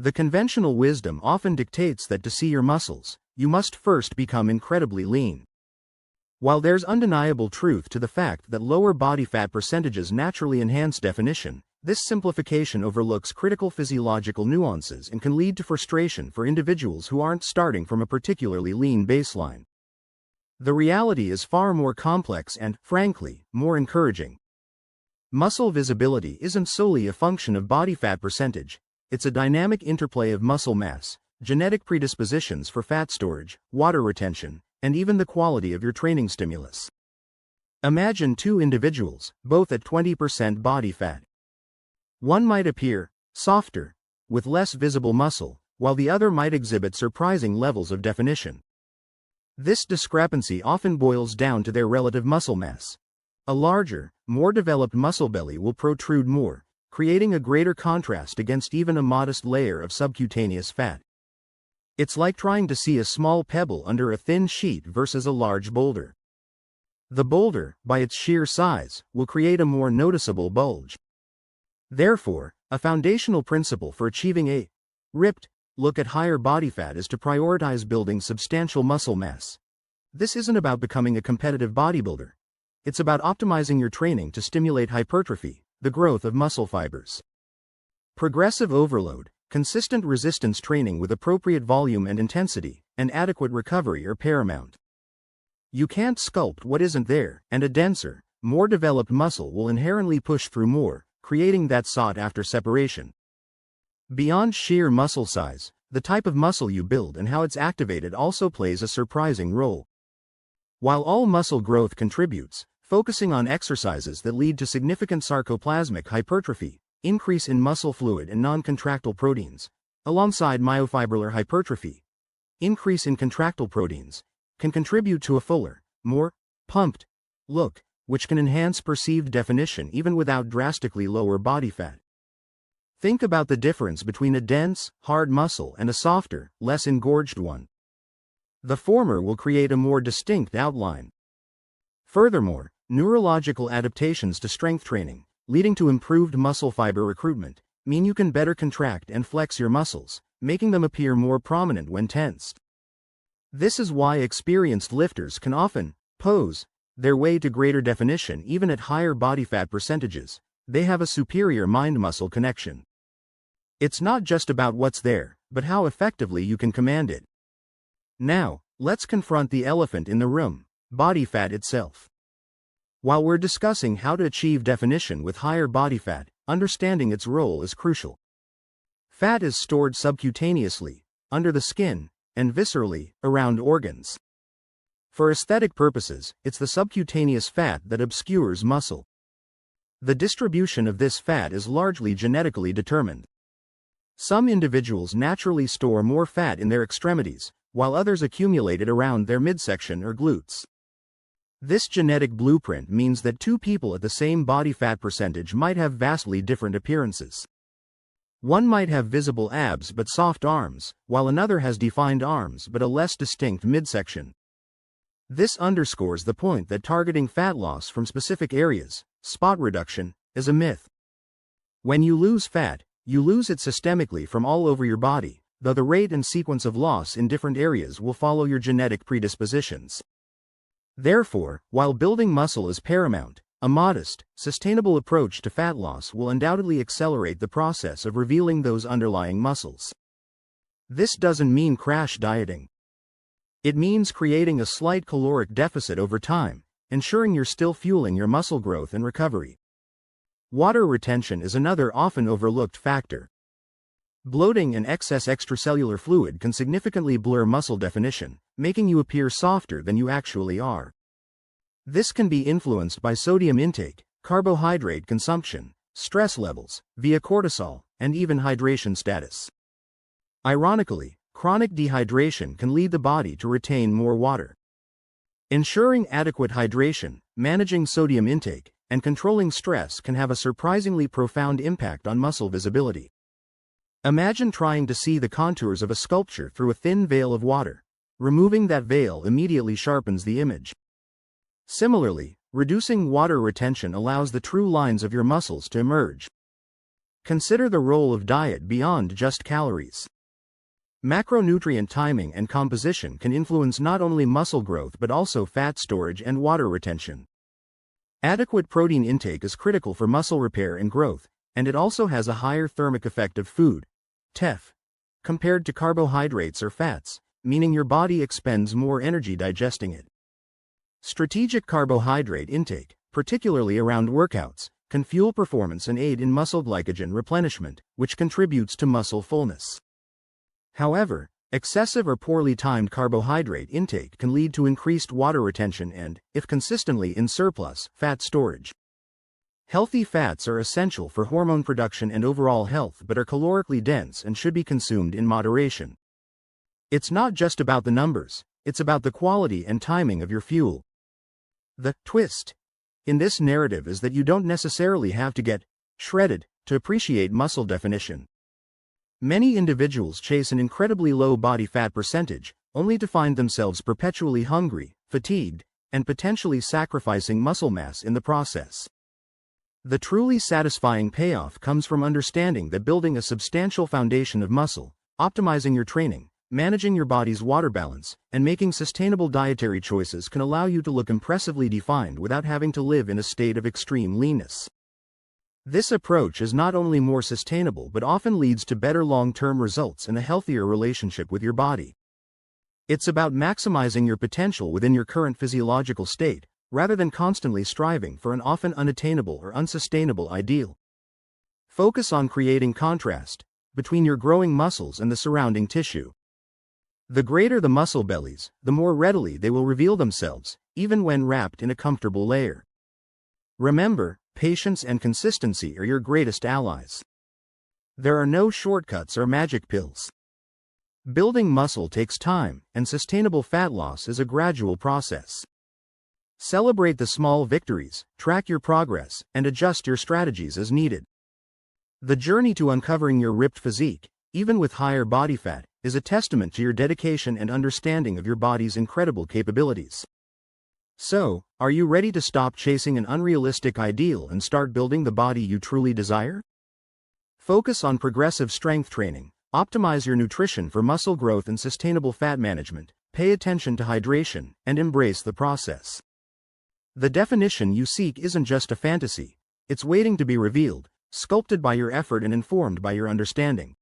The conventional wisdom often dictates that to see your muscles, you must first become incredibly lean. While there's undeniable truth to the fact that lower body fat percentages naturally enhance definition, this simplification overlooks critical physiological nuances and can lead to frustration for individuals who aren't starting from a particularly lean baseline. The reality is far more complex and, frankly, more encouraging. Muscle visibility isn't solely a function of body fat percentage, it's a dynamic interplay of muscle mass, genetic predispositions for fat storage, water retention, and even the quality of your training stimulus. Imagine two individuals, both at 20% body fat. One might appear softer, with less visible muscle, while the other might exhibit surprising levels of definition. This discrepancy often boils down to their relative muscle mass. A larger, more developed muscle belly will protrude more, creating a greater contrast against even a modest layer of subcutaneous fat. It's like trying to see a small pebble under a thin sheet versus a large boulder. The boulder, by its sheer size, will create a more noticeable bulge. Therefore, a foundational principle for achieving a ripped look at higher body fat is to prioritize building substantial muscle mass. This isn't about becoming a competitive bodybuilder. It's about optimizing your training to stimulate hypertrophy, the growth of muscle fibers. Progressive overload, consistent resistance training with appropriate volume and intensity, and adequate recovery are paramount. You can't sculpt what isn't there, and a denser, more developed muscle will inherently push through more, creating that sought-after separation. Beyond sheer muscle size, the type of muscle you build and how it's activated also plays a surprising role. While all muscle growth contributes, focusing on exercises that lead to significant sarcoplasmic hypertrophy, increase in muscle fluid and non-contractile proteins, alongside myofibrillar hypertrophy, increase in contractile proteins, can contribute to a fuller, more pumped look, which can enhance perceived definition even without drastically lower body fat. Think about the difference between a dense, hard muscle and a softer, less engorged one. The former will create a more distinct outline. Furthermore, neurological adaptations to strength training, leading to improved muscle fiber recruitment, mean you can better contract and flex your muscles, making them appear more prominent when tensed. This is why experienced lifters can often pose their way to greater definition even at higher body fat percentages. They have a superior mind-muscle connection. It's not just about what's there, but how effectively you can command it. Now, let's confront the elephant in the room, body fat itself. While we're discussing how to achieve definition with higher body fat, understanding its role is crucial. Fat is stored subcutaneously, under the skin, and viscerally, around organs. For aesthetic purposes, it's the subcutaneous fat that obscures muscle. The distribution of this fat is largely genetically determined. Some individuals naturally store more fat in their extremities, while others accumulate it around their midsection or glutes. This genetic blueprint means that two people at the same body fat percentage might have vastly different appearances. One might have visible abs but soft arms, while another has defined arms but a less distinct midsection. This underscores the point that targeting fat loss from specific areas, spot reduction, is a myth. When you lose fat, you lose it systemically from all over your body, though the rate and sequence of loss in different areas will follow your genetic predispositions. Therefore, while building muscle is paramount, a modest, sustainable approach to fat loss will undoubtedly accelerate the process of revealing those underlying muscles. This doesn't mean crash dieting. It means creating a slight caloric deficit over time, ensuring you're still fueling your muscle growth and recovery. Water retention is another often overlooked factor. Bloating and excess extracellular fluid can significantly blur muscle definition, making you appear softer than you actually are. This can be influenced by sodium intake, carbohydrate consumption, stress levels, via cortisol, and even hydration status. Ironically, chronic dehydration can lead the body to retain more water. Ensuring adequate hydration, managing sodium intake, and controlling stress can have a surprisingly profound impact on muscle visibility. Imagine trying to see the contours of a sculpture through a thin veil of water. Removing that veil immediately sharpens the image. Similarly, reducing water retention allows the true lines of your muscles to emerge. Consider the role of diet beyond just calories. Macronutrient timing and composition can influence not only muscle growth but also fat storage and water retention. Adequate protein intake is critical for muscle repair and growth, and it also has a higher thermic effect of food, TEF, compared to carbohydrates or fats, meaning your body expends more energy digesting it. Strategic carbohydrate intake, particularly around workouts, can fuel performance and aid in muscle glycogen replenishment, which contributes to muscle fullness. However, excessive or poorly timed carbohydrate intake can lead to increased water retention and, if consistently in surplus, fat storage. Healthy fats are essential for hormone production and overall health but are calorically dense and should be consumed in moderation. It's not just about the numbers, it's about the quality and timing of your fuel. The twist in this narrative is that you don't necessarily have to get shredded to appreciate muscle definition. Many individuals chase an incredibly low body fat percentage, only to find themselves perpetually hungry, fatigued, and potentially sacrificing muscle mass in the process. The truly satisfying payoff comes from understanding that building a substantial foundation of muscle, optimizing your training, managing your body's water balance, and making sustainable dietary choices can allow you to look impressively defined without having to live in a state of extreme leanness. This approach is not only more sustainable but often leads to better long-term results and a healthier relationship with your body. It's about maximizing your potential within your current physiological state, rather than constantly striving for an often unattainable or unsustainable ideal. Focus on creating contrast between your growing muscles and the surrounding tissue. The greater the muscle bellies, the more readily they will reveal themselves, even when wrapped in a comfortable layer. Remember, patience and consistency are your greatest allies. There are no shortcuts or magic pills. Building muscle takes time, and sustainable fat loss is a gradual process. Celebrate the small victories, track your progress, and adjust your strategies as needed. The journey to uncovering your ripped physique, even with higher body fat, is a testament to your dedication and understanding of your body's incredible capabilities. So, are you ready to stop chasing an unrealistic ideal and start building the body you truly desire? Focus on progressive strength training, optimize your nutrition for muscle growth and sustainable fat management, pay attention to hydration, and embrace the process. The definition you seek isn't just a fantasy, it's waiting to be revealed, sculpted by your effort and informed by your understanding.